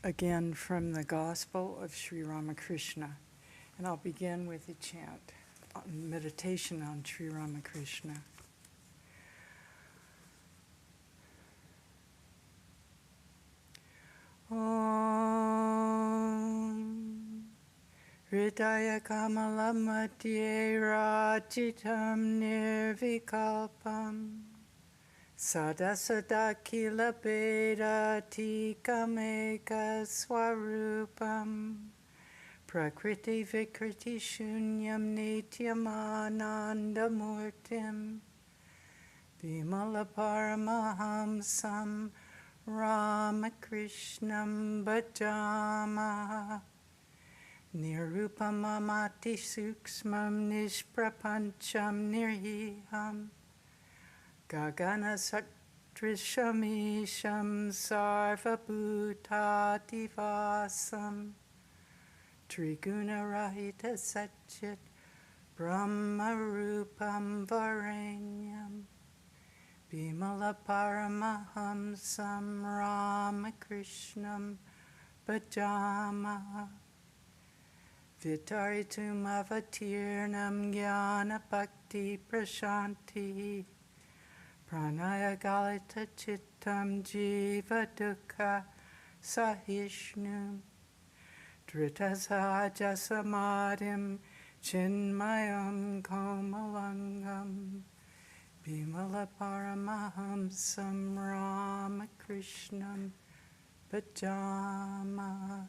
again from the Gospel of Sri Ramakrishna. And I'll begin with a chant, meditation on Sri Ramakrishna. Om Hridaya Kamala Madhye Rajitam Nirvikalpam Sada Sada Kila Bedati Kameka Swarupam Prakriti Vikriti Shunyam Nityam Anandamurtim Vimala Paramahamsam Ramakrishnam Bhajama Nirupamamati Suksmam Nishprapancham Nirhiham Gagana Saktrishamisham Sarvabhutativasam Triguna Rahita Satchit Brahmarupam Varenyam Bimala Paramahamsam Ramakrishnam Bhajama Vitaritum Avatirnam Jnana Bhakti Prashanti Pranaya Galita Chittam Jiva Dukkha Sahishnum Drita Sahaja Samadhim Chinmayam Komalangam Bimala Paramahamsam Ramakrishnam Bhajama.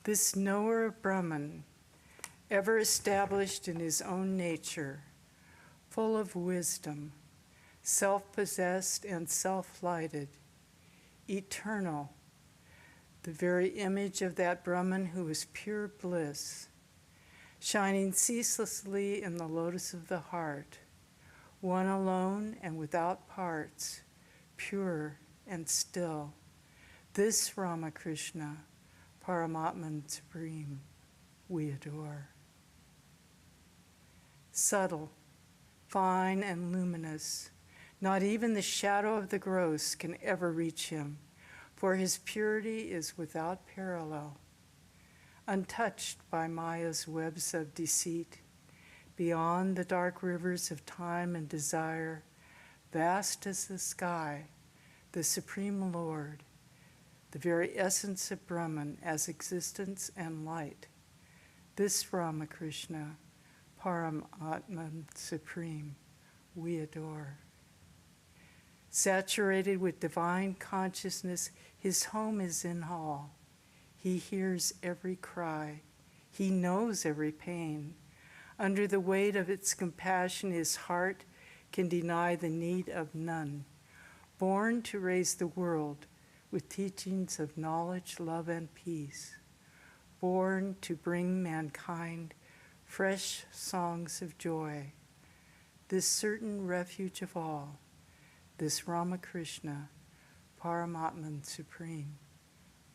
This knower of Brahman, ever established in his own nature, full of wisdom, self-possessed and self-lighted, eternal, the very image of that Brahman who is pure bliss, shining ceaselessly in the lotus of the heart, one alone and without parts, pure and still. This Ramakrishna, Paramatman Supreme, we adore. Subtle, fine and luminous, not even the shadow of the gross can ever reach him, for his purity is without parallel. Untouched by Maya's webs of deceit, beyond the dark rivers of time and desire, vast as the sky, the Supreme Lord, the very essence of Brahman as existence and light. This Ramakrishna, Paramatman Supreme, we adore. Saturated with divine consciousness, his home is in all. He hears every cry. He knows every pain. Under the weight of its compassion, his heart can deny the need of none. Born to raise the world with teachings of knowledge, love, and peace. Born to bring mankind fresh songs of joy. This certain refuge of all, this Ramakrishna, Paramatman Supreme,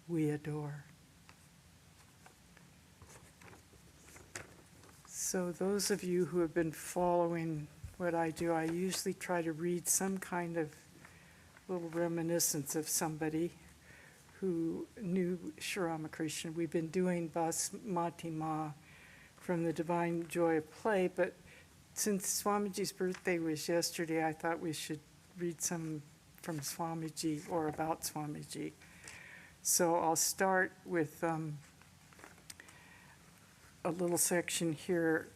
we adore. So those of you who have been following what I do, I usually try to read some kind of little reminiscence of somebody who knew Sri Ramakrishna. We've been doing Basmati Ma from the Divine Joy of Play, but since Swamiji's birthday was yesterday, I thought we should read some from Swamiji or about Swamiji. So I'll start with a little section here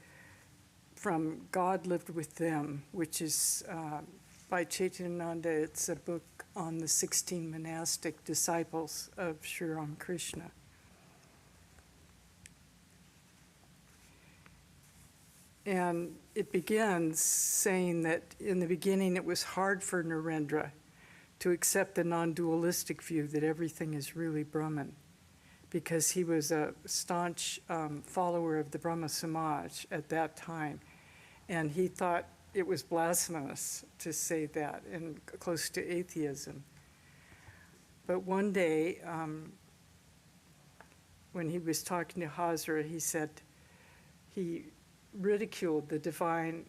from God Lived With Them, which is by Chaitananda. It's a book on the 16 monastic disciples of Sri Ramakrishna. And it begins saying that in the beginning it was hard for Narendra to accept the non-dualistic view that everything is really Brahman, because he was a staunch follower of the Brahma Samaj at that time. And he thought it was blasphemous to say that and close to atheism. But one day, when he was talking to Hazra, he said he ridiculed the divine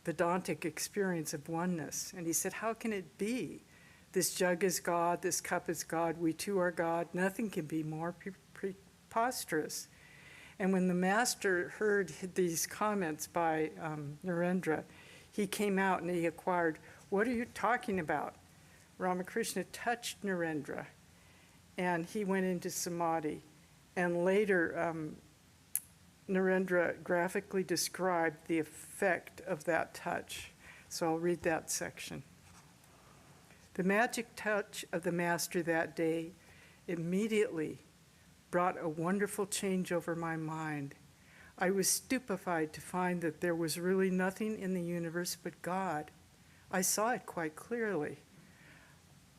Vedantic experience of oneness. And he said, how can it be This jug is God, this cup is God, we too are God. Nothing can be more preposterous. And when the master heard these comments by Narendra, he came out and he inquired, "What are you talking about?" Ramakrishna touched Narendra, and he went into samadhi. And later, Narendra graphically described the effect of that touch. So I'll read that section. The magic touch of the master that day immediately brought a wonderful change over my mind. I was stupefied to find that there was really nothing in the universe but God. I saw it quite clearly,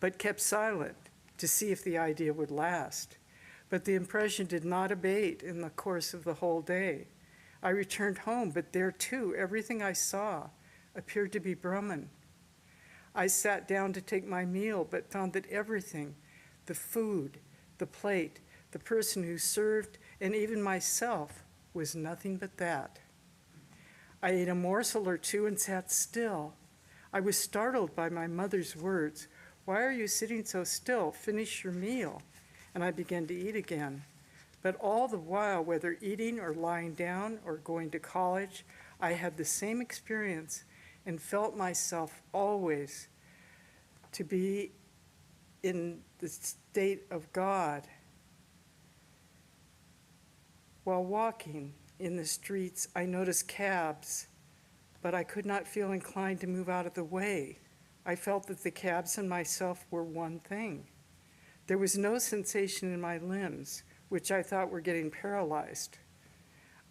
but kept silent to see if the idea would last. But the impression did not abate in the course of the whole day. I returned home, but there too, everything I saw appeared to be Brahman. I sat down to take my meal, but found that everything, the food, the plate, the person who served, and even myself, was nothing but that. I ate a morsel or two and sat still. I was startled by my mother's words, "Why are you sitting so still? Finish your meal." And I began to eat again. But all the while, whether eating or lying down or going to college, I had the same experience and felt myself always to be in the state of God. While walking in the streets, I noticed cabs, but I could not feel inclined to move out of the way. I felt that the cabs and myself were one thing. There was no sensation in my limbs, which I thought were getting paralyzed.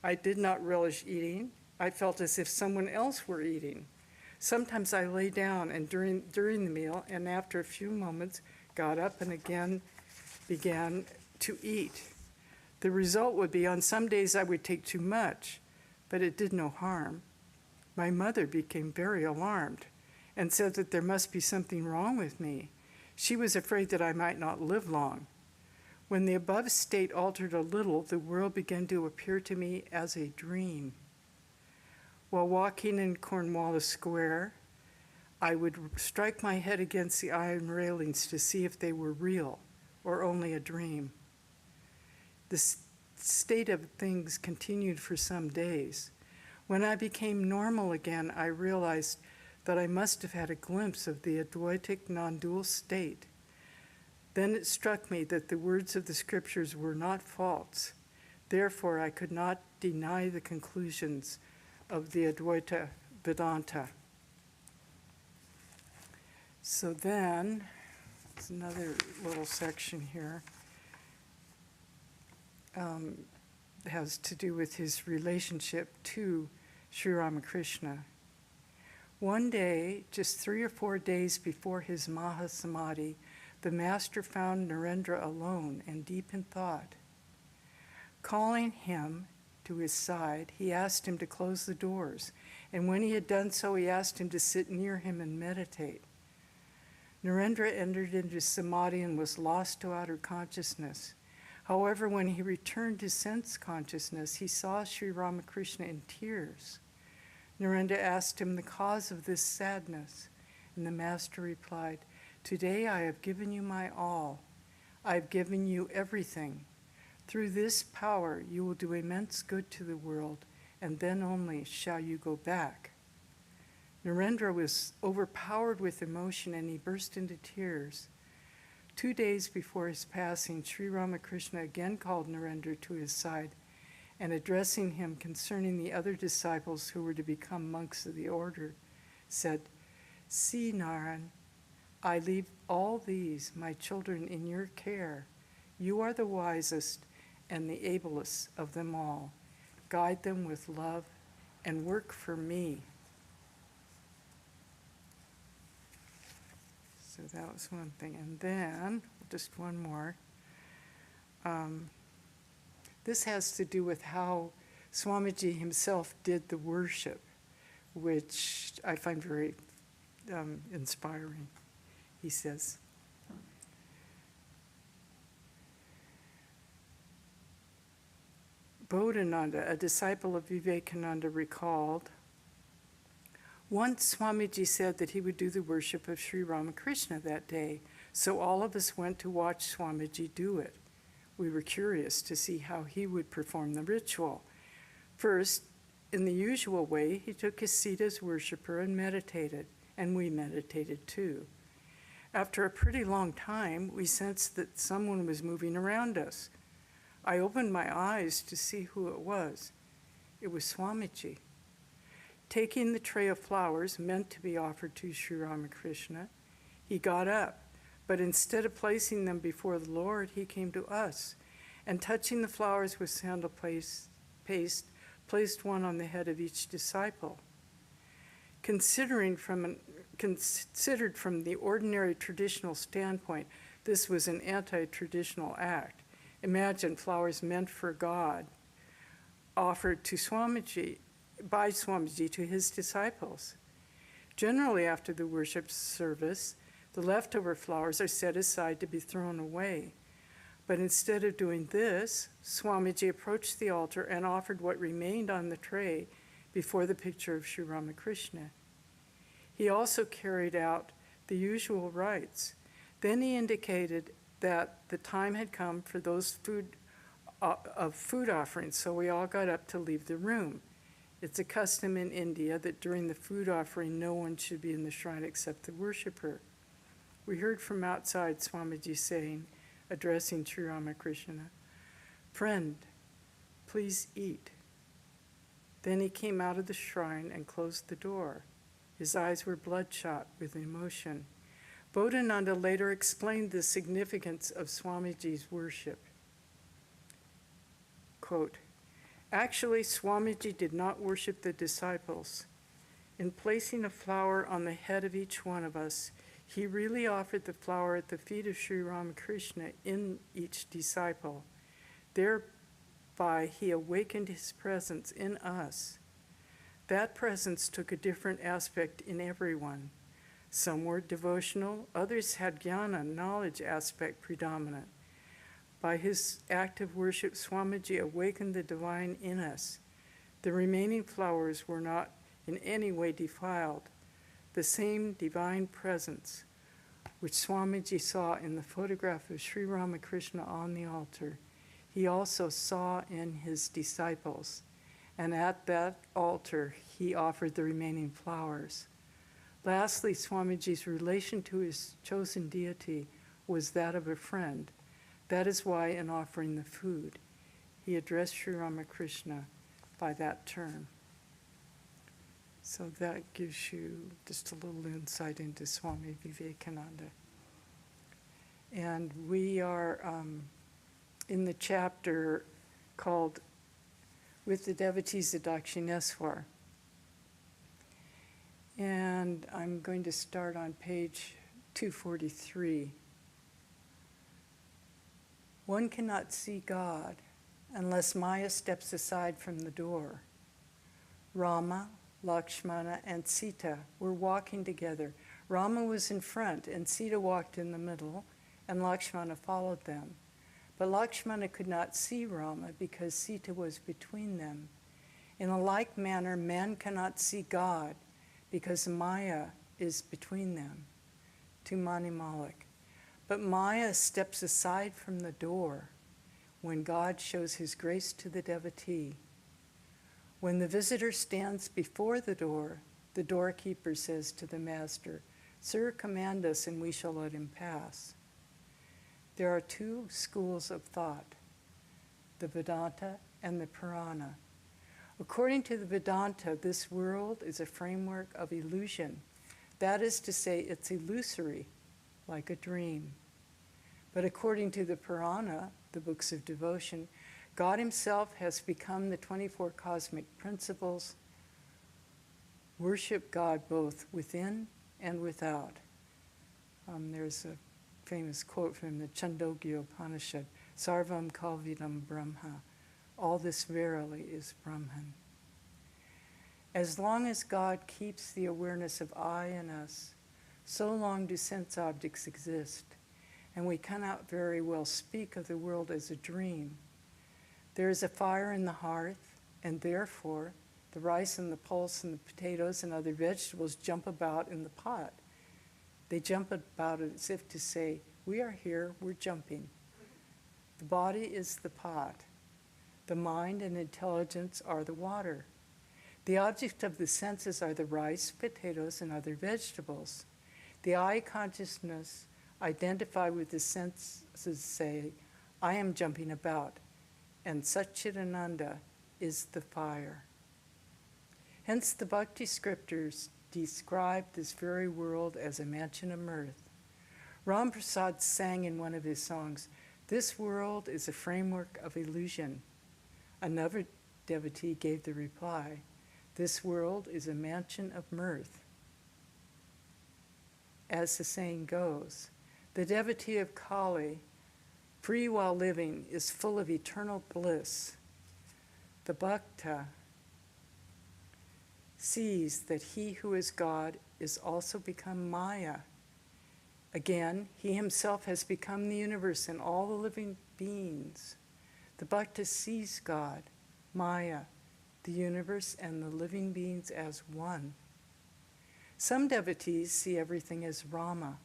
I did not relish eating. I felt as if someone else were eating. Sometimes I lay down and during the meal, and after a few moments, got up and again began to eat. The result would be on some days I would take too much, but it did no harm. My mother became very alarmed and said that there must be something wrong with me. She was afraid that I might not live long. When the above state altered a little, the world began to appear to me as a dream. While walking in Cornwallis Square, I would strike my head against the iron railings to see if they were real or only a dream. The state of things continued for some days. When I became normal again, I realized that I must have had a glimpse of the Advaitic non-dual state. Then it struck me that the words of the scriptures were not false. Therefore, I could not deny the conclusions of the Advaita Vedanta. So then, there's another little section here. Has to do with his relationship to Sri Ramakrishna. One day, just 3 or 4 days before his Mahasamadhi, the master found Narendra alone and deep in thought. Calling him to his side, he asked him to close the doors, and when he had done so, he asked him to sit near him and meditate. Narendra entered into samadhi and was lost to outer consciousness. However, when he returned to sense consciousness, he saw Sri Ramakrishna in tears. Narendra asked him the cause of this sadness, and the master replied, "Today I have given you my all. I have given you everything. Through this power you will do immense good to the world, and then only shall you go back." Narendra was overpowered with emotion and he burst into tears. 2 days before his passing, Sri Ramakrishna again called Narendra to his side and addressing him concerning the other disciples who were to become monks of the order, said, "See, Naran, I leave all these, my children, in your care. You are the wisest and the ablest of them all. Guide them with love and work for me." So that was one thing. And then, just one more. This has to do with how Swamiji himself did the worship, which I find very inspiring. He says, Bodhananda, a disciple of Vivekananda, recalled, Once Swamiji said that he would do the worship of Sri Ramakrishna that day, so all of us went to watch Swamiji do it. We were curious to see how he would perform the ritual. First, in the usual way, he took his seat as worshiper and meditated, and we meditated too. After a pretty long time, we sensed that someone was moving around us. I opened my eyes to see who it was. It was Swamiji. Taking the tray of flowers meant to be offered to Sri Ramakrishna, he got up, but instead of placing them before the Lord, he came to us, and touching the flowers with sandal paste, placed one on the head of each disciple. Considered from the ordinary traditional standpoint, this was an anti-traditional act. Imagine flowers meant for God, offered to Swamiji, by Swamiji to his disciples. Generally, after the worship service, the leftover flowers are set aside to be thrown away. But instead of doing this, Swamiji approached the altar and offered what remained on the tray before the picture of Sri Ramakrishna. He also carried out the usual rites. Then he indicated that the time had come for those food offerings, so we all got up to leave the room. It's a custom in India that during the food offering, no one should be in the shrine except the worshiper. We heard from outside Swamiji saying, addressing Sri Ramakrishna, "Friend, please eat." Then he came out of the shrine and closed the door. His eyes were bloodshot with emotion. Bodhananda later explained the significance of Swamiji's worship. Quote, "Actually, Swamiji did not worship the disciples. In placing a flower on the head of each one of us, he really offered the flower at the feet of Sri Ramakrishna in each disciple. Thereby, he awakened his presence in us. That presence took a different aspect in everyone. Some were devotional, others had jnana, knowledge aspect predominant. By his act of worship, Swamiji awakened the divine in us. The remaining flowers were not in any way defiled. The same divine presence, which Swamiji saw in the photograph of Sri Ramakrishna on the altar, he also saw in his disciples. And at that altar, he offered the remaining flowers. Lastly, Swamiji's relation to his chosen deity was that of a friend. That is why, in offering the food, he addressed Sri Ramakrishna by that term." So that gives you just a little insight into Swami Vivekananda. And we are in the chapter called "With the Devotees of Dakshineswar." And I'm going to start on page 243. "One cannot see God unless Maya steps aside from the door. Rama, Lakshmana, and Sita were walking together. Rama was in front, and Sita walked in the middle, and Lakshmana followed them. But Lakshmana could not see Rama because Sita was between them. In a like manner, men cannot see God because Maya is between them." To Mani Malik. "But Maya steps aside from the door when God shows his grace to the devotee. When the visitor stands before the doorkeeper says to the master, 'Sir, command us and we shall let him pass.' There are two schools of thought, the Vedanta and the Purana. According to the Vedanta, this world is a framework of illusion. That is to say, it's illusory, like a dream. But according to the Purana, the books of devotion, God himself has become the 24 cosmic principles. Worship God both within and without." There's a famous quote from the Chandogya Upanishad, "Sarvam Kalvidam Brahma." All this verily is Brahman. As long as God keeps the awareness of I in us, so long do sense objects exist, and we cannot very well speak of the world as a dream. There is a fire in the hearth, and therefore The rice and the pulse and the potatoes and other vegetables jump about in the pot. They jump about as if to say, we are here, we're jumping. The body is the pot. The mind and intelligence are the water. The object of the senses are the rice, potatoes, and other vegetables. The I consciousness identified with the senses say, I am jumping about, and Satchidananda is the fire. Hence the Bhakti scriptures describe this very world as a mansion of mirth. Ram Prasad sang in one of his songs, this world is a framework of illusion. Another devotee gave the reply, this world is a mansion of mirth. As the saying goes, the devotee of Kali, free while living, is full of eternal bliss. The bhakta sees that he who is God is also become Maya. Again, he himself has become the universe and all the living beings. The bhakta sees God, Maya, the universe, and the living beings as one. Some devotees see everything as Rama.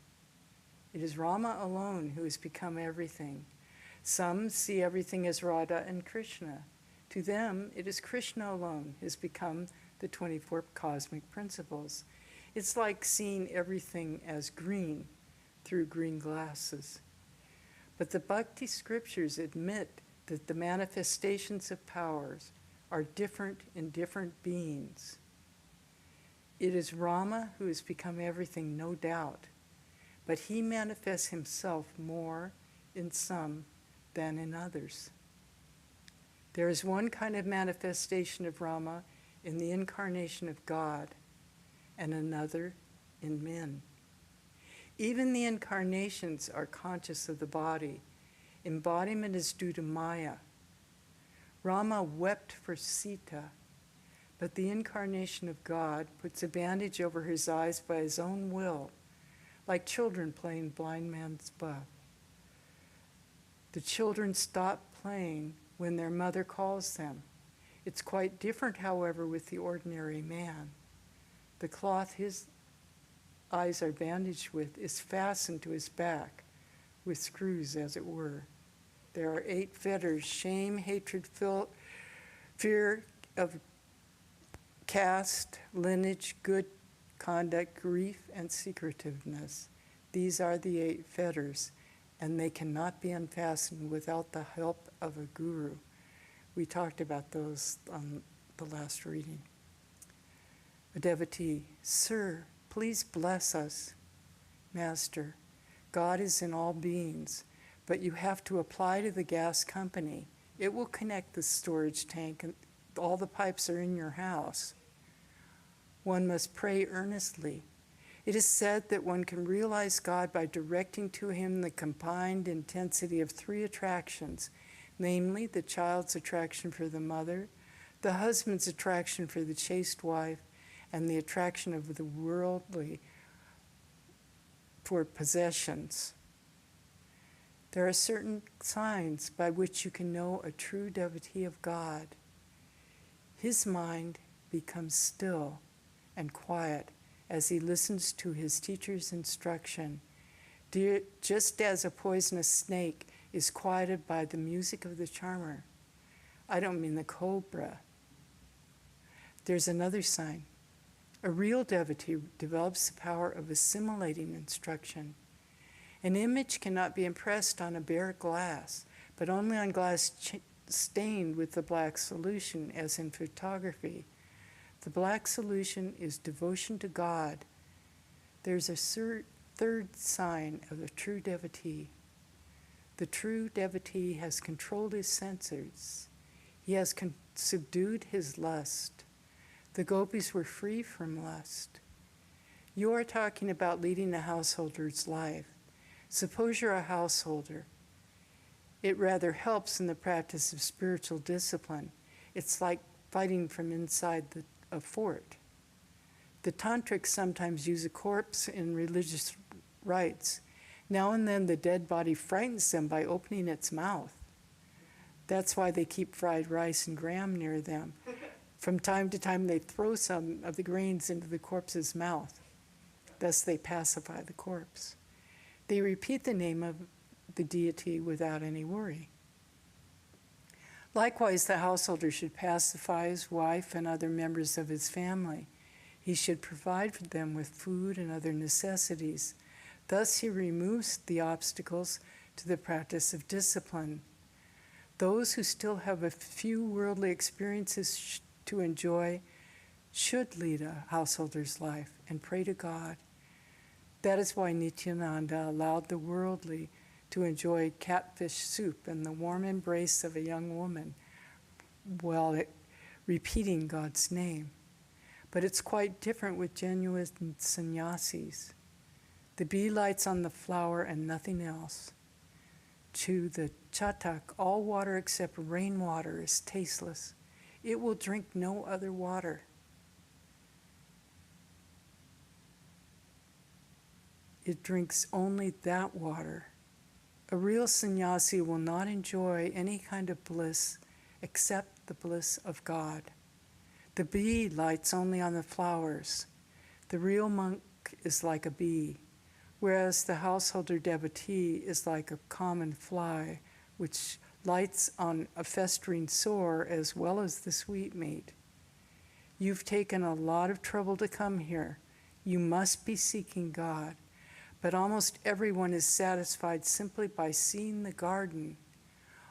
It is Rama alone who has become everything. Some see everything as Radha and Krishna. To them, it is Krishna alone who has become the 24 cosmic principles. It's like seeing everything as green through green glasses. But the Bhakti scriptures admit that the manifestations of powers are different in different beings. It is Rama who has become everything, no doubt, but he manifests himself more in some than in others. There is one kind of manifestation of Rama in the incarnation of God, and another in men. Even the incarnations are conscious of the body. Embodiment is due to Maya. Rama wept for Sita, but the incarnation of God puts a bandage over his eyes by his own will, like children playing blind man's buff. The children stop playing when their mother calls them. It's quite different, however, with the ordinary man. The cloth his eyes are bandaged with is fastened to his back, with screws, as it were. There are 8 fetters: shame, hatred, fear of caste, lineage, good conduct, grief, and secretiveness. These are the 8 fetters, and they cannot be unfastened without the help of a guru. We talked about those on the last reading. A devotee, Sir, please bless us. Master, God is in all beings, but you have to apply to the gas company. It will connect the storage tank and all the pipes are in your house. One must pray earnestly. It is said that one can realize God by directing to him the combined intensity of 3 attractions, namely the child's attraction for the mother, the husband's attraction for the chaste wife, and the attraction of the worldly for possessions. There are certain signs by which you can know a true devotee of God. His mind becomes still and quiet as he listens to his teacher's instruction, just as a poisonous snake is quieted by the music of the charmer. I don't mean the cobra. There's another sign. A real devotee develops the power of assimilating instruction. An image cannot be impressed on a bare glass, but only on glass stained with the black solution, as in photography. The black solution is devotion to God. There's a third sign of a true devotee. The true devotee has controlled his senses. He has subdued his lust. The gopis were free from lust. You are talking about leading a householder's life. Suppose you're a householder. It rather helps in the practice of spiritual discipline. It's like fighting from inside a fort. The tantrics sometimes use a corpse in religious rites. Now and then the dead body frightens them by opening its mouth. That's why they keep fried rice and gram near them. From time to time, they throw some of the grains into the corpse's mouth. Thus, they pacify the corpse. They repeat the name of the deity without any worry. Likewise, the householder should pacify his wife and other members of his family. He should provide for them with food and other necessities. Thus, he removes the obstacles to the practice of discipline. Those who still have a few worldly experiences to enjoy should lead a householder's life and pray to God. That is why Nityananda allowed the worldly to enjoy catfish soup and the warm embrace of a young woman while repeating God's name. But it's quite different with genuine sannyasis. The bee lights on the flower and nothing else. To the chatak, all water except rainwater is tasteless. It will drink no other water. It drinks only that water. A real sannyasi will not enjoy any kind of bliss except the bliss of God. The bee lights only on the flowers. The real monk is like a bee, whereas the householder devotee is like a common fly, which lights on a festering sore as well as the sweetmeat. You've taken a lot of trouble to come here. You must be seeking God. But almost everyone is satisfied simply by seeing the garden.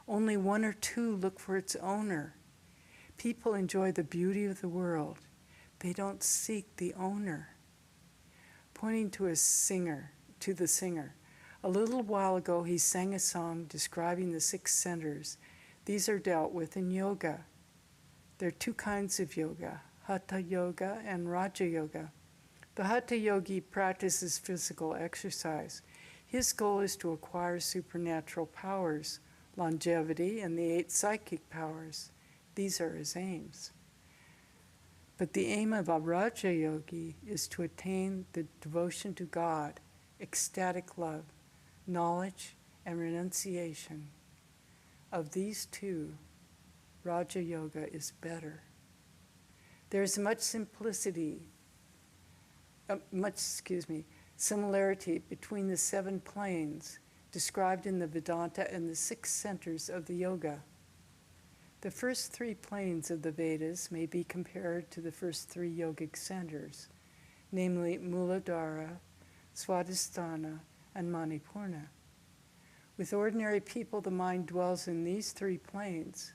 Only one or two look for its owner. People enjoy the beauty of the world. They don't seek the owner. Pointing to the singer, a little while ago he sang a song describing the 6 centers. These are dealt with in yoga. There are 2 kinds of yoga, Hatha Yoga and Raja Yoga. The Hatha Yogi practices physical exercise. His goal is to acquire supernatural powers, longevity, and the 8 psychic powers. These are his aims. But the aim of a Raja Yogi is to attain the devotion to God, ecstatic love, knowledge, and renunciation. Of these 2, Raja Yoga is better. There is much similarity between the 7 planes described in the Vedanta and the 6 centers of the yoga. The first 3 planes of the Vedas may be compared to the first 3 yogic centers, namely Muladhara, Swadhisthana, and Manipurna. With ordinary people, the mind dwells in these 3 planes.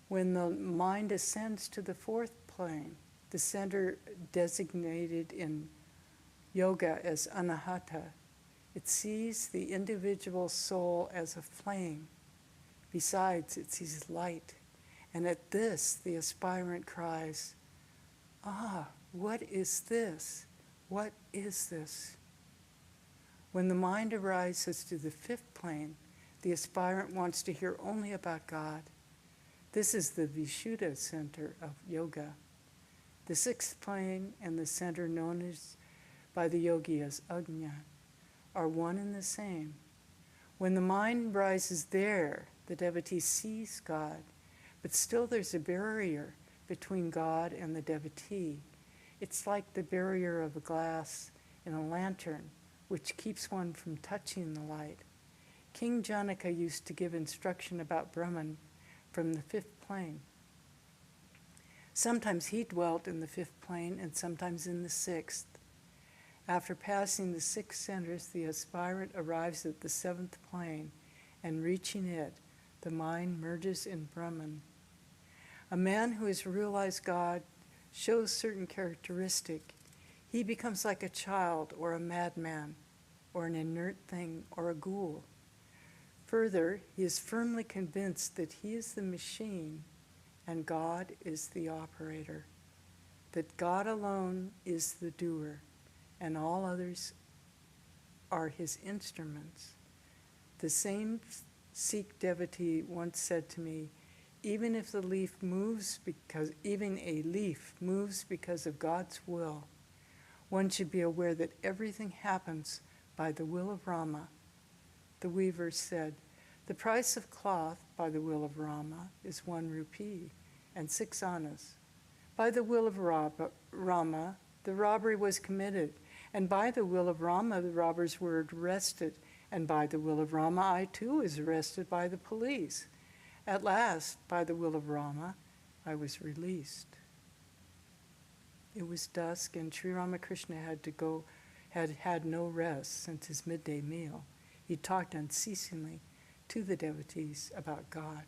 When the mind ascends to the 4th plane, the center designated in yoga as anahata, it sees the individual soul as a flame. Besides, it sees light. And at this, the aspirant cries, "Ah, what is this? What is this?" When the mind arises to the 5th plane, the aspirant wants to hear only about God. This is the Vishuddha center of yoga. The 6th plane and the center known as by the yogi as Ajna are one and the same. When the mind rises there, the devotee sees God, but still there's a barrier between God and the devotee. It's like the barrier of a glass in a lantern, which keeps one from touching the light. King Janaka used to give instruction about Brahman from the 5th plane. Sometimes he dwelt in the 5th plane and sometimes in the 6th. After passing the 6 centers, the aspirant arrives at the 7th plane, and reaching it, the mind merges in Brahman. A man who has realized God shows certain characteristic. He becomes like a child or a madman or an inert thing or a ghoul. Further, he is firmly convinced that he is the machine and God is the operator, that God alone is the doer, and all others are his instruments. The same Sikh devotee once said to me, even a leaf moves because of God's will, one should be aware that everything happens by the will of Rama. The weaver said, the price of cloth by the will of Rama is 1 rupee, and 6 annas. By the will of Rama, the robbery was committed, and by the will of Rama, the robbers were arrested, and by the will of Rama, I too was arrested by the police. At last, by the will of Rama, I was released. It was dusk, and Sri Ramakrishna had no rest since his midday meal. He talked unceasingly to the devotees about God.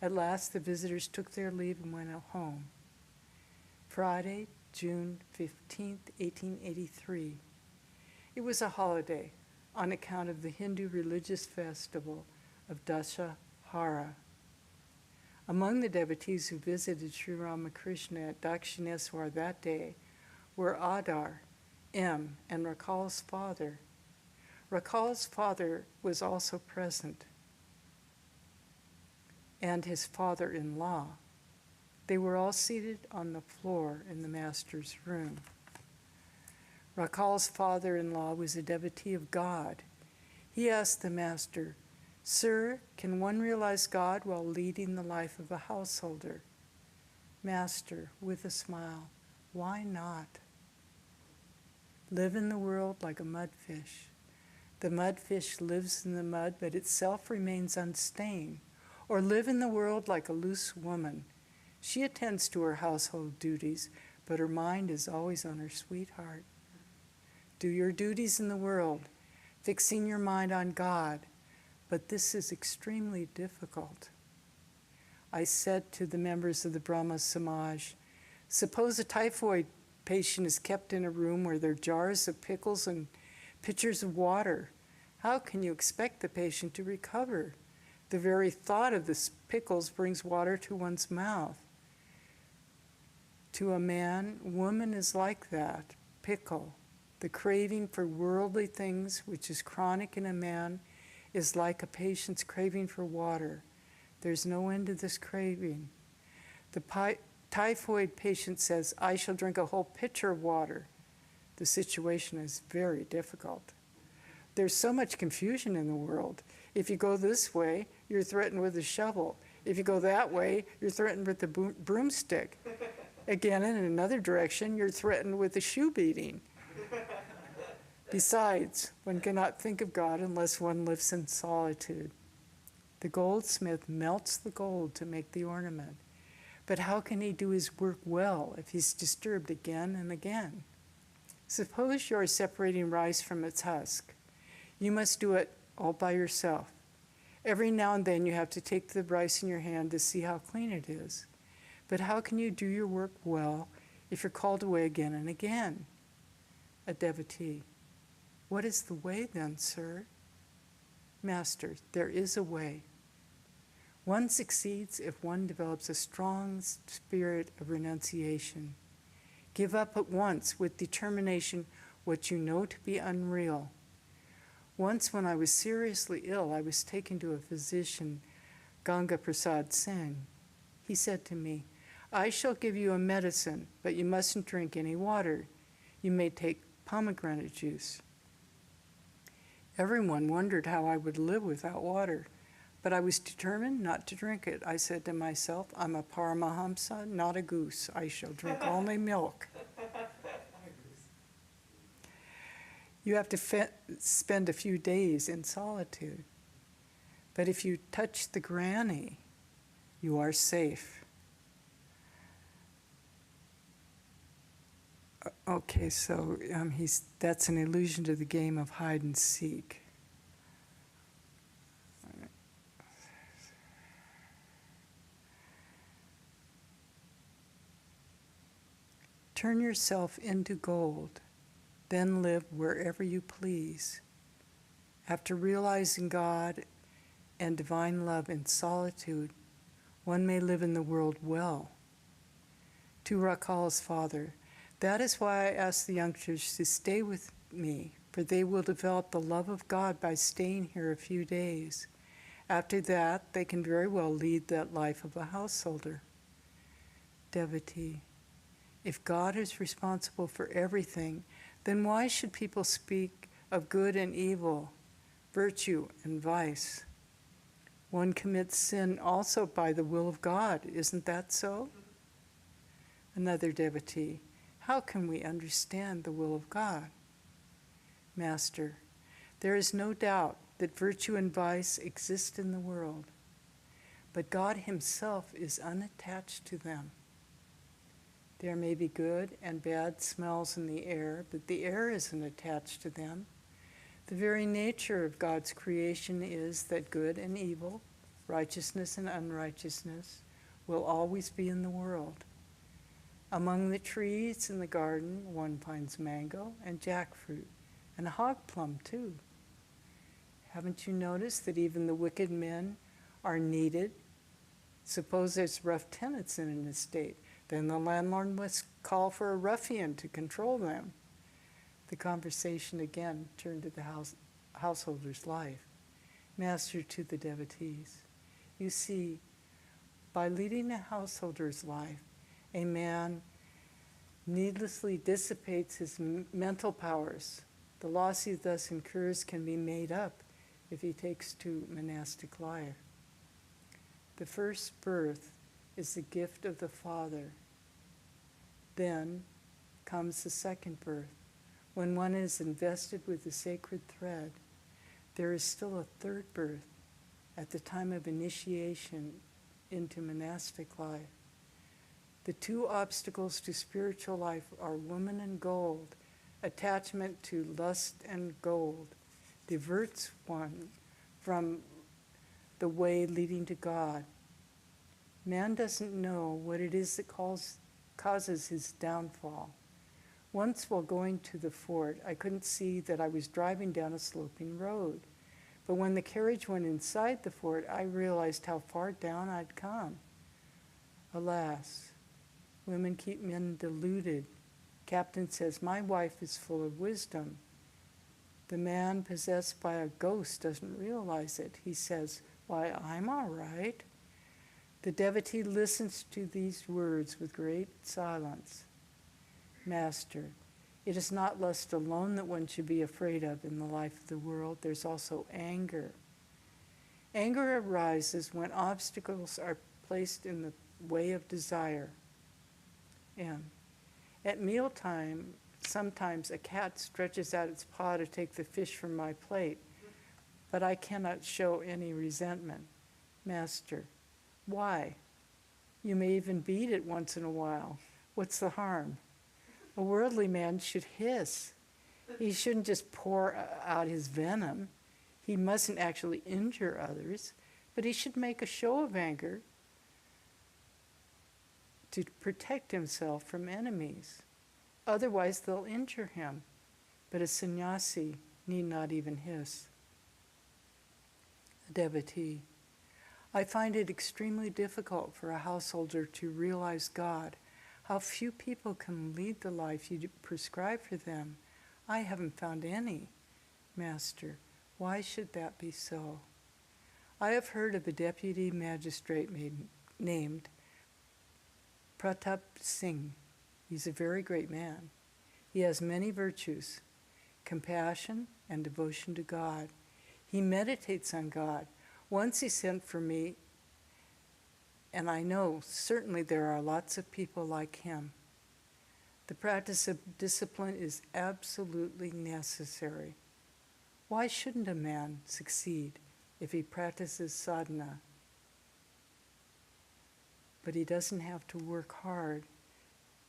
At last, the visitors took their leave and went home. Friday, June 15th, 1883. It was a holiday on account of the Hindu religious festival of Dashahara. Among the devotees who visited Sri Ramakrishna at Dakshineswar that day were Adar, M., and Rakal's father. Rakal's father was also present, and his father-in-law. They were all seated on the floor in the master's room. Rakal's father-in-law was a devotee of God. He asked the master, "Sir, can one realize God while leading the life of a householder?" Master, with a smile, "Why not? Live in the world like a mudfish. The mudfish lives in the mud, but itself remains unstained. Or live in the world like a loose woman. She attends to her household duties, but her mind is always on her sweetheart. Do your duties in the world, fixing your mind on God, but this is extremely difficult." I said to the members of the Brahma Samaj, "Suppose a typhoid patient is kept in a room where there are jars of pickles and pitchers of water. How can you expect the patient to recover? The very thought of the pickles brings water to one's mouth. To a man, woman is like that, pickle. The craving for worldly things, which is chronic in a man, is like a patient's craving for water. There's no end to this craving. The typhoid patient says, 'I shall drink a whole pitcher of water.' The situation is very difficult. There's so much confusion in the world. If you go this way, you're threatened with a shovel. If you go that way, you're threatened with the broomstick. Again, in another direction, you're threatened with a shoe beating. Besides, one cannot think of God unless one lives in solitude. The goldsmith melts the gold to make the ornament. But how can he do his work well if he's disturbed again and again? Suppose you are separating rice from its husk. You must do it all by yourself. Every now and then you have to take the rice in your hand to see how clean it is. But how can you do your work well if you're called away again and again?" A devotee: "What is the way then, sir?" Master: "There is a way. One succeeds if one develops a strong spirit of renunciation. Give up at once with determination what you know to be unreal. Once when I was seriously ill, I was taken to a physician, Ganga Prasad Singh. He said to me, 'I shall give you a medicine, but you mustn't drink any water. You may take pomegranate juice.' Everyone wondered how I would live without water, but I was determined not to drink it. I said to myself, 'I'm a Paramahamsa, not a goose. I shall drink only milk.' You have to spend a few days in solitude. But if you touch the granny, you are safe." Okay, so that's an allusion to the game of hide and seek. Turn yourself into gold, then live wherever you please. After realizing God and divine love in solitude, one may live in the world well. To Rakal's father: "That is why I ask the youngsters to stay with me, for they will develop the love of God by staying here a few days. After that, they can very well lead that life of a householder." Devotee: "If God is responsible for everything, then why should people speak of good and evil, virtue and vice? One commits sin also by the will of God. Isn't that so? Another devotee, how can we understand the will of God? Master, there is no doubt that virtue and vice exist in the world, but God himself is unattached to them. There may be good and bad smells in the air, but the air isn't attached to them. The very nature of God's creation is that good and evil, righteousness and unrighteousness, will always be in the world. Among the trees in the garden, one finds mango and jackfruit, and a hog plum too. Haven't you noticed that even the wicked men are needed? Suppose there's rough tenants in an estate, then the landlord must call for a ruffian to control them. The conversation again turned to the householder's life. Master to the devotees, you see, by leading a householder's life, a man needlessly dissipates his mental powers. The loss he thus incurs can be made up if he takes to monastic life. The first birth is the gift of the Father. Then comes the second birth. When one is invested with the sacred thread, there is still a third birth at the time of initiation into monastic life. The two obstacles to spiritual life are woman and gold. Attachment to lust and gold diverts one from the way leading to God. Man doesn't know what it is that causes his downfall. Once while going to the fort, I couldn't see that I was driving down a sloping road. But when the carriage went inside the fort, I realized how far down I'd come. Alas, women keep men deluded. Captain says, my wife is full of wisdom. The man possessed by a ghost doesn't realize it. He says, why, I'm all right. The devotee listens to these words with great silence. Master, it is not lust alone that one should be afraid of in the life of the world. There's also anger. Anger arises when obstacles are placed in the way of desire. And at mealtime, sometimes a cat stretches out its paw to take the fish from my plate, but I cannot show any resentment. Master, why? You may even beat it once in a while. What's the harm? A worldly man should hiss. He shouldn't just pour out his venom. He mustn't actually injure others, but he should make a show of anger to protect himself from enemies. Otherwise, they'll injure him. But a sannyasi need not even hiss. A devotee, I find it extremely difficult for a householder to realize God. How few people can lead the life you prescribe for them. I haven't found any. Master, why should that be so? I have heard of a deputy magistrate named Pratap Singh. He's a very great man. He has many virtues, compassion and devotion to God. He meditates on God. Once he sent for me, and I know certainly there are lots of people like him. The practice of discipline is absolutely necessary. Why shouldn't a man succeed if he practices sadhana? But he doesn't have to work hard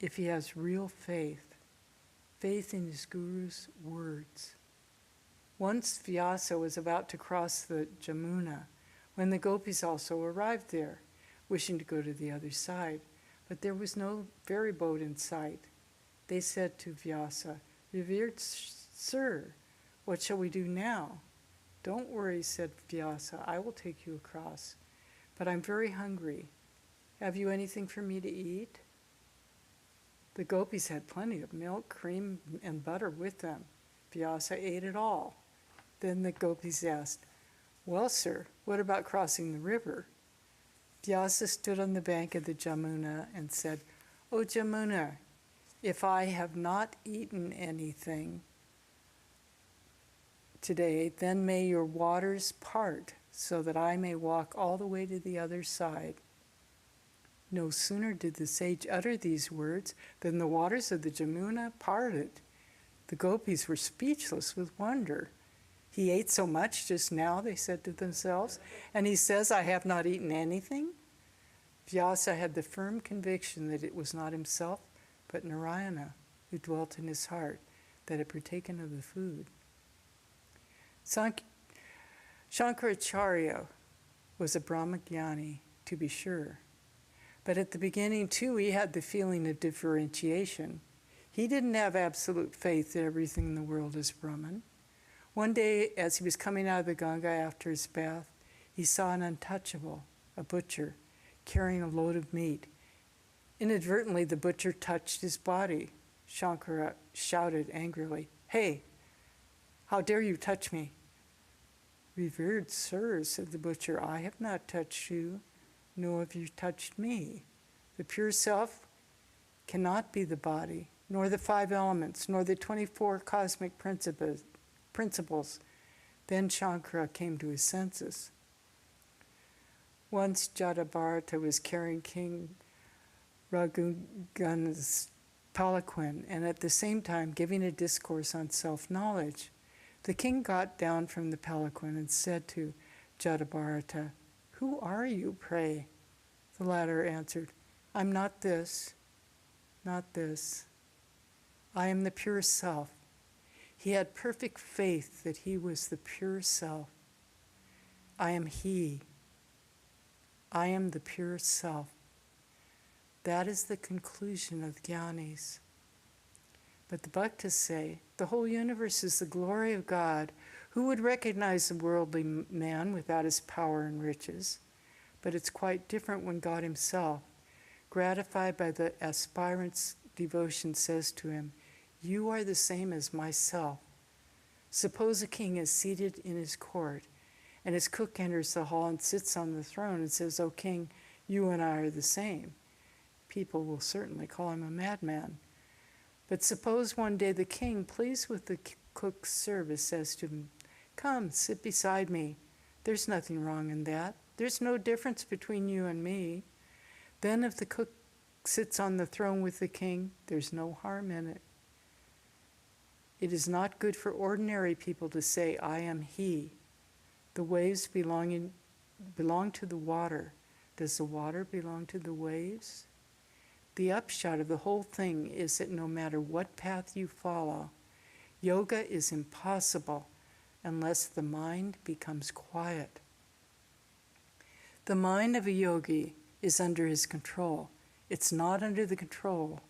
if he has real faith in his guru's words. Once Vyasa was about to cross the Jamuna when the gopis also arrived there, wishing to go to the other side, but there was no ferry boat in sight. They said to Vyasa, "Revered sir, what shall we do now?" "Don't worry," said Vyasa, "I will take you across, but I'm very hungry. Have you anything for me to eat?" The gopis had plenty of milk, cream, and butter with them. Vyasa ate it all. Then the gopis asked, "Well, sir, what about crossing the river?" Vyasa stood on the bank of the Jamuna and said, "O Jamuna, if I have not eaten anything today, then may your waters part so that I may walk all the way to the other side." No sooner did the sage utter these words than the waters of the Jamuna parted. The gopis were speechless with wonder. "He ate so much just now," they said to themselves, "and he says, 'I have not eaten anything'?" Vyasa had the firm conviction that it was not himself, but Narayana, who dwelt in his heart, that had partaken of the food. Shankaracharya was a Brahmagyani, to be sure. But at the beginning, too, he had the feeling of differentiation. He didn't have absolute faith that everything in the world is Brahman. One day, as he was coming out of the Ganga after his bath, he saw an untouchable, a butcher, carrying a load of meat. Inadvertently, the butcher touched his body. Shankara shouted angrily, "Hey, how dare you touch me?" "Revered sir," said the butcher, "I have not touched you, nor have you touched me. The pure self cannot be the body, nor the 5 elements, nor the 24 cosmic principles." Then Shankara came to his senses. Once Jadabharata was carrying King Raghunanda's palanquin and at the same time giving a discourse on self-knowledge. The king got down from the palanquin and said to Jadabharata, "Who are you, pray?" The latter answered, "I'm not this, not this. I am the pure self." He had perfect faith that he was the pure self. "I am he. I am the pure self." That is the conclusion of Jnanis. But the Bhaktas say, the whole universe is the glory of God. Who would recognize the worldly man without his power and riches? But it's quite different when God himself, gratified by the aspirant's devotion, says to him, "You are the same as myself." Suppose a king is seated in his court, and his cook enters the hall and sits on the throne and says, "O king, you and I are the same." People will certainly call him a madman. But suppose one day the king, pleased with the cook's service, says to him, "Come, sit beside me. There's nothing wrong in that. There's no difference between you and me." Then if the cook sits on the throne with the king, there's no harm in it. It is not good for ordinary people to say, "I am he." The waves belong to the water. Does the water belong to the waves? The upshot of the whole thing is that no matter what path you follow, yoga is impossible unless the mind becomes quiet. The mind of a yogi is under his control. It's not under the control,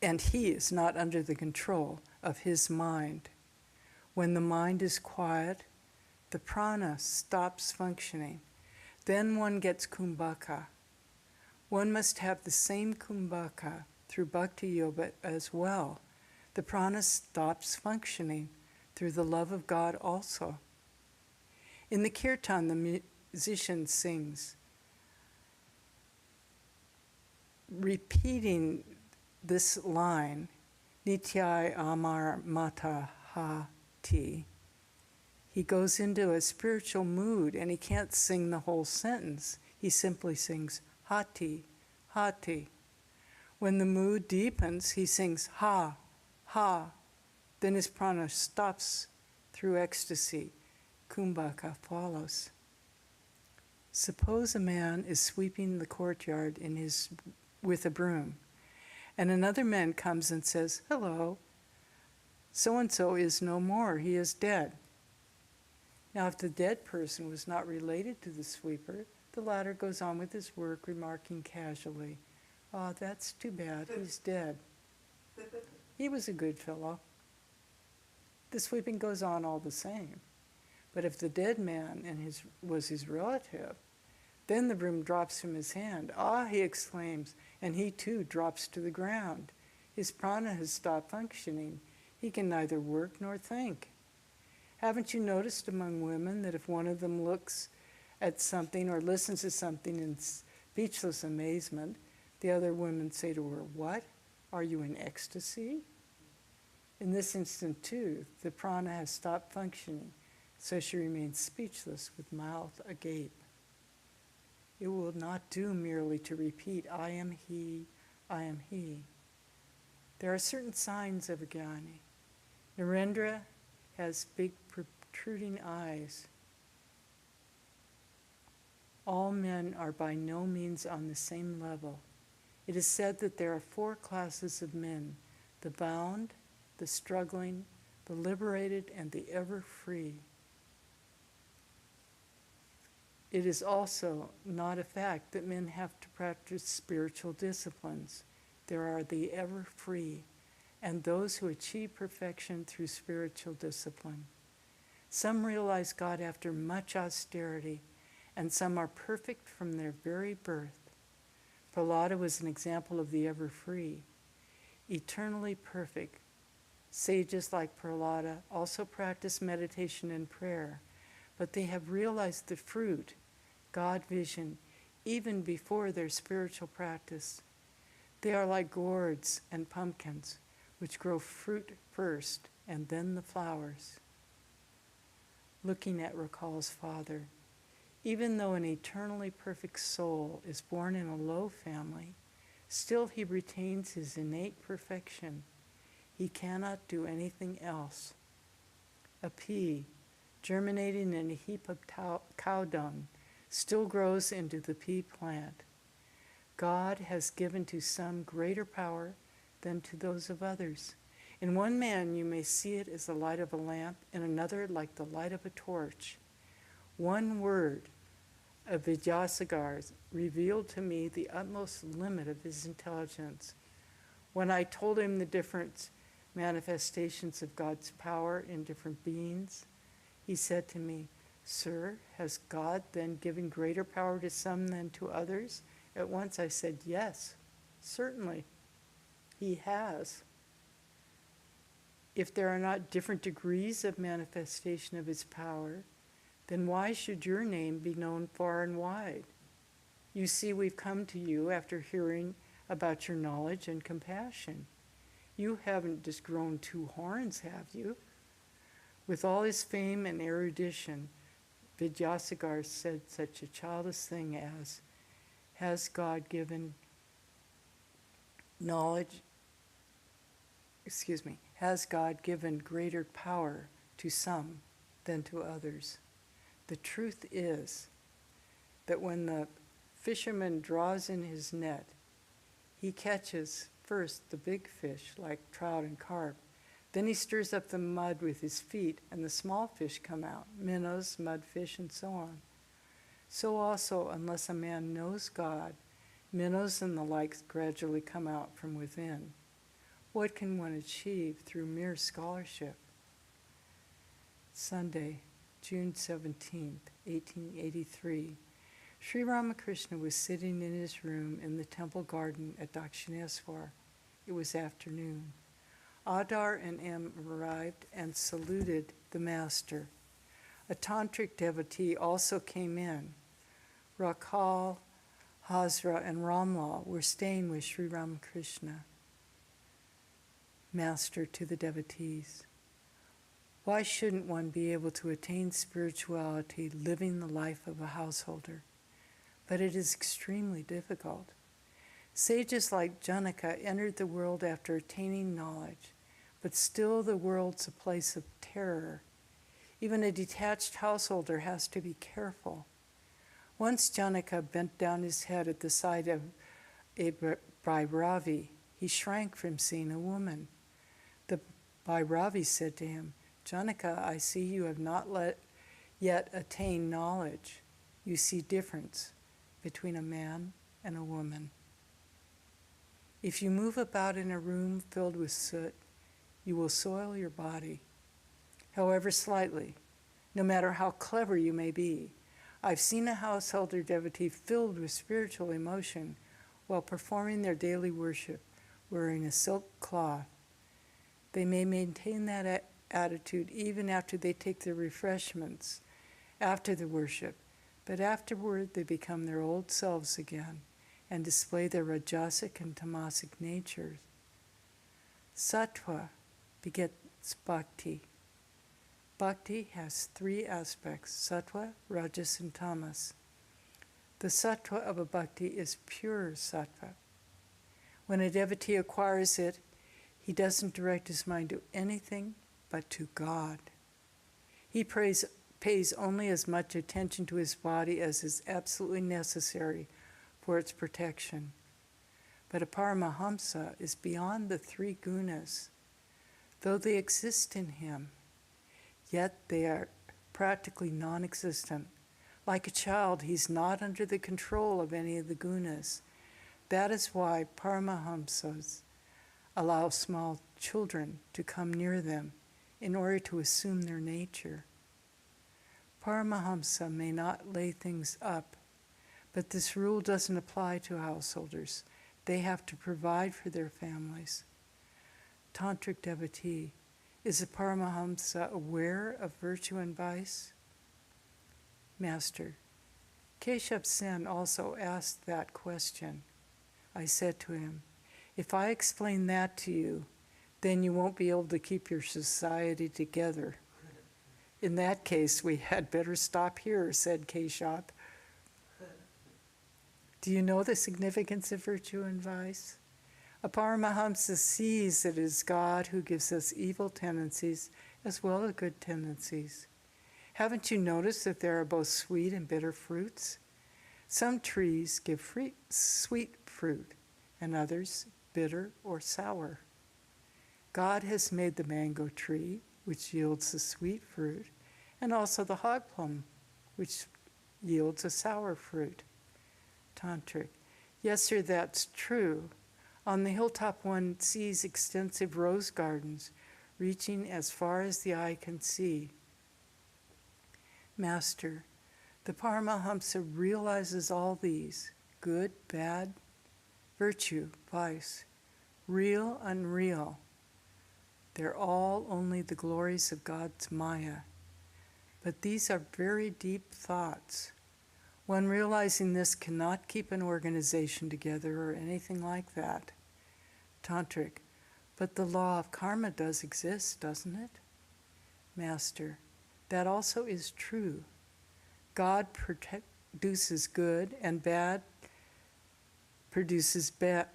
and he is not under the control of his mind. When the mind is quiet, the prana stops functioning. Then one gets kumbhaka. One must have the same kumbhaka through bhakti yoga as well. The prana stops functioning through the love of God also. In the kirtan, the musician sings, repeating this line, Nityai Amar Mata Ha-ti. He goes into a spiritual mood and he can't sing the whole sentence. He simply sings Hati, Hati. When the mood deepens, he sings Ha, Ha. Then his prana stops through ecstasy. Kumbhaka follows. Suppose a man is sweeping the courtyard with a broom, and another man comes and says, "Hello, so-and-so is no more, he is dead." Now, if the dead person was not related to the sweeper, the latter goes on with his work, remarking casually, "Oh, that's too bad, he's dead. He was a good fellow." The sweeping goes on all the same. But if the dead man was his relative, then the broom drops from his hand. "Ah," he exclaims, and he too drops to the ground. His prana has stopped functioning. He can neither work nor think. Haven't you noticed among women that if one of them looks at something or listens to something in speechless amazement, the other women say to her, "What? Are you in ecstasy?" In this instant, too, the prana has stopped functioning, so she remains speechless with mouth agape. It will not do merely to repeat, I am he, I am he. There are certain signs of a jnani. Narendra has big protruding eyes. All men are by no means on the same level. It is said that there are 4 classes of men: the bound, the struggling, the liberated, and the ever free. It is also not a fact that men have to practice spiritual disciplines. There are the ever free, and those who achieve perfection through spiritual discipline. Some realize God after much austerity, and some are perfect from their very birth. Prahlada was an example of the ever free, eternally perfect. Sages like Prahlada also practice meditation and prayer, but they have realized the fruit, God vision, even before their spiritual practice. They are like gourds and pumpkins, which grow fruit first and then the flowers. Looking at Rakal's father, even though an eternally perfect soul is born in a low family, still he retains his innate perfection. He cannot do anything else. A pea, germinating in a heap of cow dung, still grows into the pea plant. God has given to some greater power than to those of others. In one man you may see it as the light of a lamp, in another like the light of a torch. One word of Vidyasagar's revealed to me the utmost limit of his intelligence. When I told him the different manifestations of God's power in different beings, he said to me, "Sir, has God then given greater power to some than to others?" At once I said, "Yes, certainly, he has." If there are not different degrees of manifestation of his power, then why should your name be known far and wide? You see, we've come to you after hearing about your knowledge and compassion. You haven't just grown 2 horns, have you? With all his fame and erudition, Vidyasagar said such a childish thing as, has God given greater power to some than to others? The truth is that when the fisherman draws in his net, he catches first the big fish like trout and carp. Then he stirs up the mud with his feet and the small fish come out, minnows, mudfish, and so on. So also, unless a man knows God, minnows and the like gradually come out from within. What can one achieve through mere scholarship? Sunday, June 17th, 1883. Sri Ramakrishna was sitting in his room in the temple garden at Dakshineswar. It was afternoon. Adar and M arrived and saluted the master. A tantric devotee also came in. Rakal, Hazra, and Ramlal were staying with Sri Ramakrishna. Master to the devotees: why shouldn't one be able to attain spirituality living the life of a householder? But it is extremely difficult. Sages like Janaka entered the world after attaining knowledge, but still the world's a place of terror. Even a detached householder has to be careful. Once Janaka bent down his head at the sight of a Bhairavi. He shrank from seeing a woman. The Bhairavi said to him, "Janaka, I see you have not yet attained knowledge. You see difference between a man and a woman. If you move about in a room filled with soot, you will soil your body, however slightly, no matter how clever you may be. I've seen a householder devotee filled with spiritual emotion while performing their daily worship, wearing a silk cloth. They may maintain that attitude even after they take their refreshments after the worship, but afterward they become their old selves again and display their rajasic and tamasic natures. Sattva begets bhakti. Bhakti has three aspects, sattva, rajas, and tamas. The sattva of a bhakti is pure sattva. When a devotee acquires it, he doesn't direct his mind to anything but to God. He pays only as much attention to his body as is absolutely necessary for its protection. But a paramahamsa is beyond the three gunas. Though they exist in him, yet they are practically non-existent. Like a child, he's not under the control of any of the gunas. That is why paramahamsas allow small children to come near them in order to assume their nature. Paramahamsa may not lay things up, but this rule doesn't apply to householders. They have to provide for their families. Tantric devotee, is a paramahamsa aware of virtue and vice? Master, Keshav Sen also asked that question. I said to him, if I explain that to you, then you won't be able to keep your society together. In that case, we had better stop here, said Keshav. Do you know the significance of virtue and vice? A paramahamsa sees that it is God who gives us evil tendencies as well as good tendencies. Haven't you noticed that there are both sweet and bitter fruits? Some trees give sweet fruit, and others bitter or sour. God has made the mango tree, which yields the sweet fruit, and also the hog plum, which yields a sour fruit. Tantric, yes, sir, that's true. On the hilltop one sees extensive rose gardens reaching as far as the eye can see. Master, the Paramahamsa realizes all these, good, bad, virtue, vice, real, unreal. They're all only the glories of God's Maya. But these are very deep thoughts. One realizing this cannot keep an organization together or anything like that. Tantric, but the law of karma does exist, doesn't it? Master, that also is true. God produces good and bad produces bad,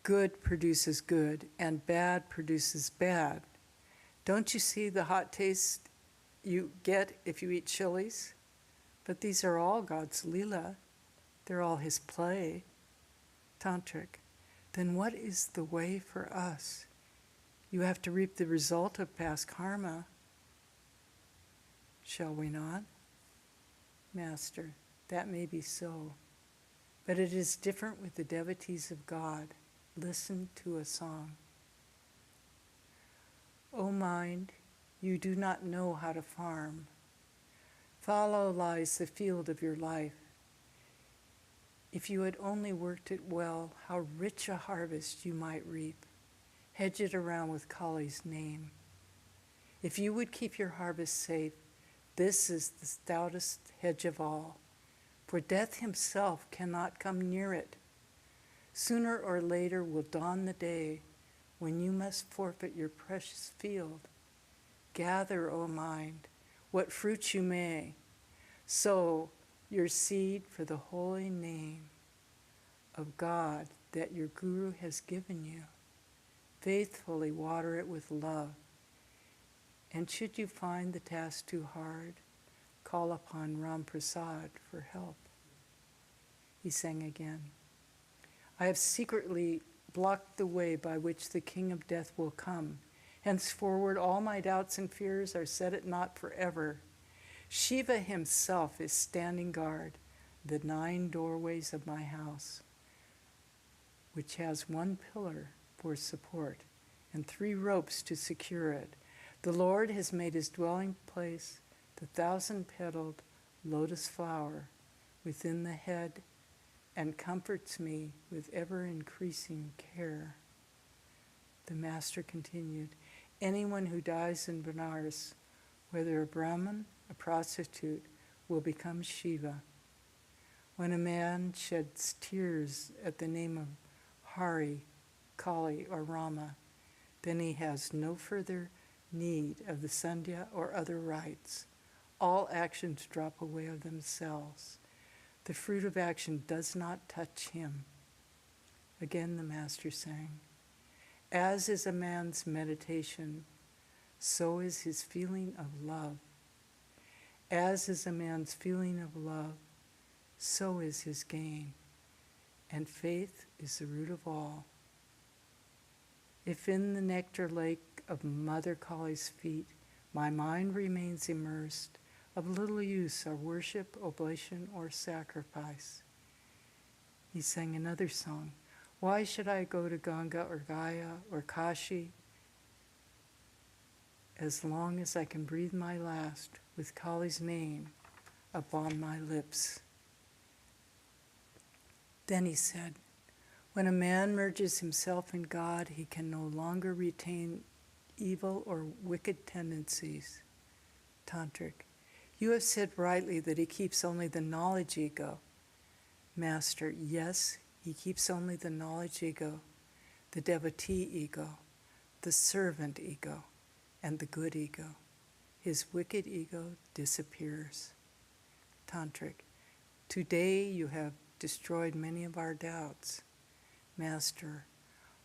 good produces good and bad produces bad. Don't you see the hot taste you get if you eat chilies? But these are all God's Leela. They're all His play. Tantric, then what is the way for us? You have to reap the result of past karma. Shall we not? Master, that may be so. But it is different with the devotees of God. Listen to a song. O mind, you do not know how to farm. Fallow lies the field of your life. If you had only worked it well, how rich a harvest you might reap. Hedge it around with Kali's name. If you would keep your harvest safe, this is the stoutest hedge of all, for death himself cannot come near it. Sooner or later will dawn the day when you must forfeit your precious field. Gather, O mind, what fruits you may. Sow your seed for the holy name of God that your Guru has given you. Faithfully water it with love. And should you find the task too hard, call upon Ram Prasad for help. He sang again. I have secretly blocked the way by which the King of Death will come. Henceforward all my doubts and fears are set at naught forever. Shiva himself is standing guard, the 9 doorways of my house, which has 1 pillar for support and 3 ropes to secure it. The Lord has made his dwelling place the 1,000-petaled lotus flower within the head and comforts me with ever-increasing care. The Master continued, anyone who dies in Benares, whether a Brahmin, a prostitute, will become Shiva. When a man sheds tears at the name of Hari, Kali, or Rama, Then he has no further need of the sandhya or other rites. All actions drop away of themselves. The fruit of action does not touch him. Again the Master sang, as is a man's meditation, so is his feeling of love. As is a man's feeling of love, so is his gain. And faith is the root of all. If in the nectar lake of Mother Kali's feet my mind remains immersed, of little use are worship, oblation, or sacrifice. He sang another song. Why should I go to Ganga or Gaya or Kashi as long as I can breathe my last with Kali's name upon my lips? Then he said, when a man merges himself in God, he can no longer retain evil or wicked tendencies. Tantric, you have said rightly that he keeps only the knowledge ego. Master, yes, he keeps only the knowledge ego, the devotee ego, the servant ego, and the good ego. His wicked ego disappears. Tantric, today you have destroyed many of our doubts. Master,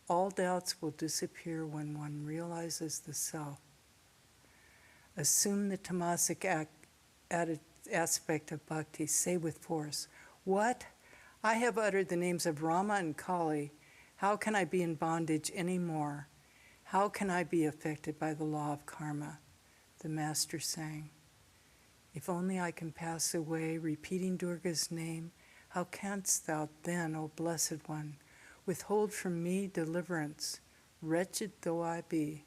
all doubts will disappear when one realizes the self. Assume the tamasic aspect of bhakti. Say with force, what? I have uttered the names of Rama and Kali. How can I be in bondage anymore? How can I be affected by the law of karma? The Master sang, if only I can pass away repeating Durga's name, how canst thou then, O Blessed One, withhold from me deliverance, wretched though I be?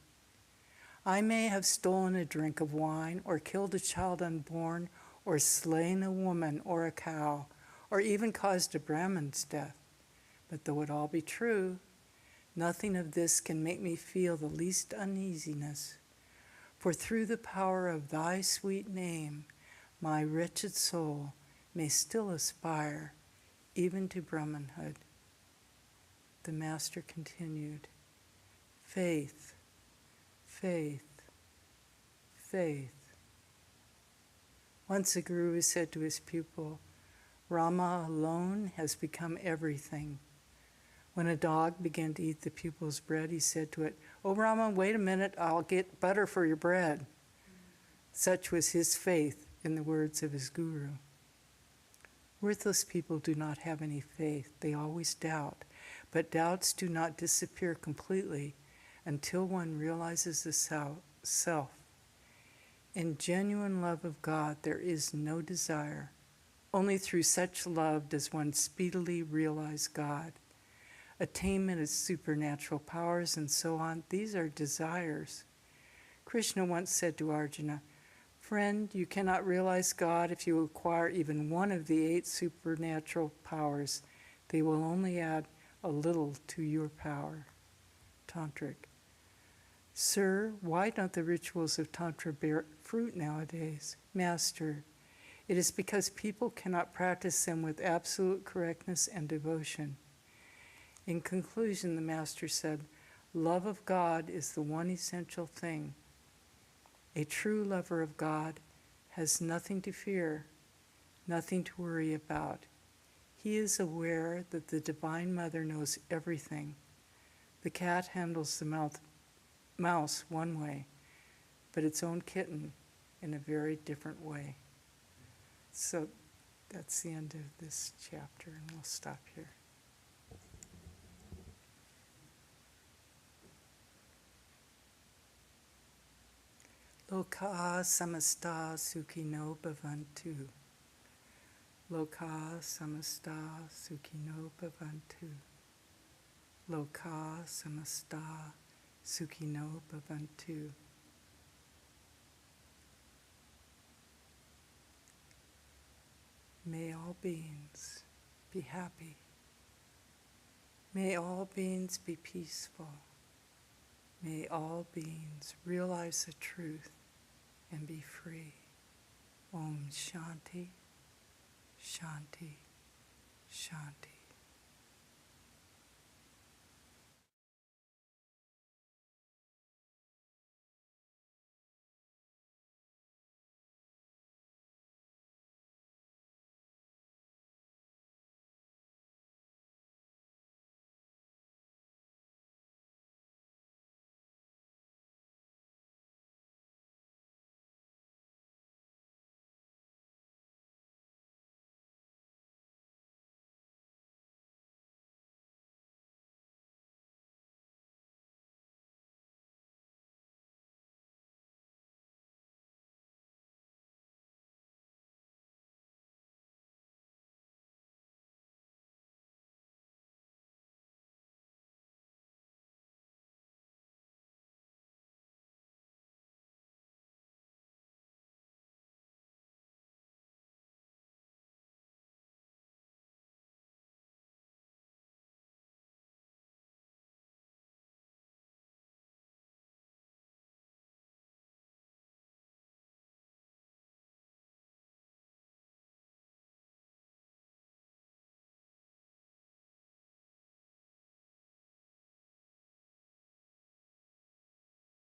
I may have stolen a drink of wine, or killed a child unborn, or slain a woman or a cow, or even caused a Brahmin's death. But though it all be true, nothing of this can make me feel the least uneasiness. For through the power of thy sweet name, my wretched soul may still aspire even to Brahmanhood. The Master continued, faith, faith, faith. Once a guru said to his pupil, Rama alone has become everything. When a dog began to eat the pupil's bread, he said to it, "Oh, Rama, wait a minute, I'll get butter for your bread." Such was his faith in the words of his guru. Worthless people do not have any faith. They always doubt. But doubts do not disappear completely until one realizes the self. In genuine love of God, there is no desire. Only through such love does one speedily realize God. Attainment of supernatural powers and so on, these are desires. Krishna once said to Arjuna, "Friend, you cannot realize God if you acquire even one of the 8 supernatural powers. They will only add a little to your power." Tantric, Sir, why don't the rituals of Tantra bear fruit nowadays? Master, it is because people cannot practice them with absolute correctness and devotion. In conclusion, the Master said, love of God is the one essential thing. A true lover of God has nothing to fear, nothing to worry about. He is aware that the Divine Mother knows everything. The cat handles the mouse one way, but its own kitten in a very different way. So that's the end of this chapter, and we'll stop here. Loka samasta sukhino bhavantu. Loka samasta sukhino bhavantu. Loka samasta sukhino bhavantu. May all beings be happy. May all beings be peaceful. May all beings realize the truth and be free. Om Shanti, Shanti, Shanti.